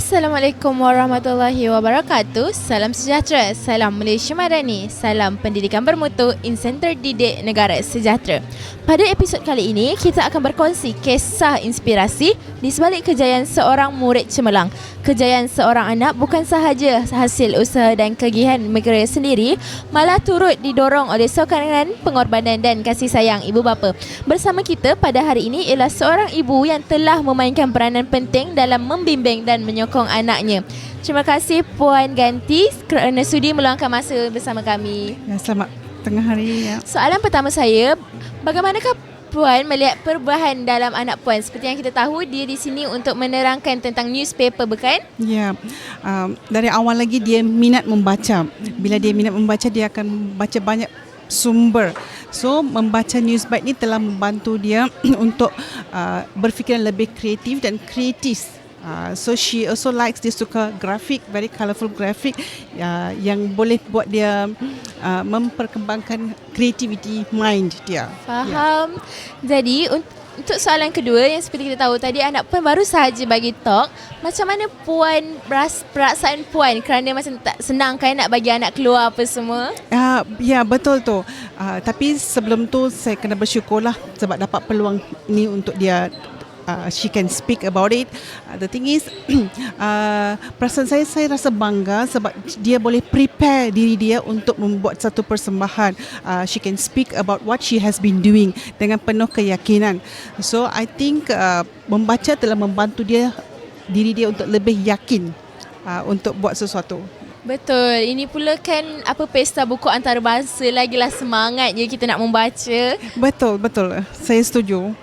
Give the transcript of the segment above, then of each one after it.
Assalamualaikum warahmatullahi wabarakatuh. Salam sejahtera, salam Malaysia Madani, salam pendidikan bermutu, insan terdidik negara sejahtera. Pada episod kali ini, kita akan berkongsi kisah inspirasi di sebalik kejayaan seorang murid cemerlang. Kejayaan seorang anak bukan sahaja hasil usaha dan kegiatan negara sendiri, malah turut didorong oleh sokongan, pengorbanan dan kasih sayang ibu bapa. Bersama kita pada hari ini ialah seorang ibu yang telah memainkan peranan penting dalam membimbing dan menyokong anaknya. Terima kasih Puan Ganti kerana sudi meluangkan masa bersama kami. Ya, selamat tengah hari. Ya. Soalan pertama saya, bagaimanakah Puan melihat perubahan dalam anak Puan? Seperti yang kita tahu, dia di sini untuk menerangkan tentang newspaper, bukan? Ya, dari awal lagi dia minat membaca. Bila dia minat membaca, dia akan baca banyak sumber. So, membaca newsbite ni telah membantu dia untuk berfikiran lebih kreatif dan kritis. So she also likes, dia suka grafik, very colourful grafik yang boleh buat dia memperkembangkan creativity mind dia. Faham. Jadi untuk soalan kedua yang seperti kita tahu tadi, anak Puan baru sahaja bagi talk. Macam mana Puan perasaan Puan kerana macam tak senang kan nak bagi anak keluar apa semua? Ya, betul tu. Tapi sebelum tu saya kena bersyukurlah sebab dapat peluang ni untuk dia. She can speak about it. The thing is, perasaan saya rasa bangga sebab dia boleh prepare diri dia untuk membuat satu persembahan. She can speak about what she has been doing dengan penuh keyakinan. So I think membaca telah membantu diri dia untuk lebih yakin untuk buat sesuatu. Betul. Ini pula kan pesta buku antarabangsa, lagilah semangat je kita nak membaca. Betul. Saya setuju.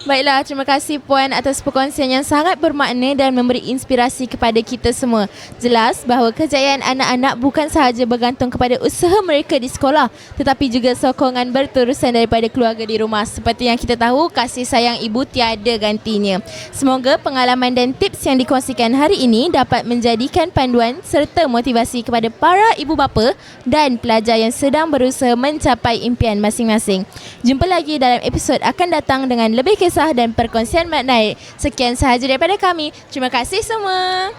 Baiklah, terima kasih Puan atas perkongsian yang sangat bermakna dan memberi inspirasi kepada kita semua. Jelas bahawa kejayaan anak-anak bukan sahaja bergantung kepada usaha mereka di sekolah, tetapi juga sokongan berterusan daripada keluarga di rumah. Seperti yang kita tahu, kasih sayang ibu tiada gantinya. Semoga pengalaman dan tips yang dikongsikan hari ini dapat menjadikan panduan serta motivasi kepada para ibu bapa dan pelajar yang sedang berusaha mencapai impian masing-masing. Jumpa lagi dalam episod akan datang dengan lebih kisah dan perkongsian menarik. Sekian sahaja daripada kami. Terima kasih semua.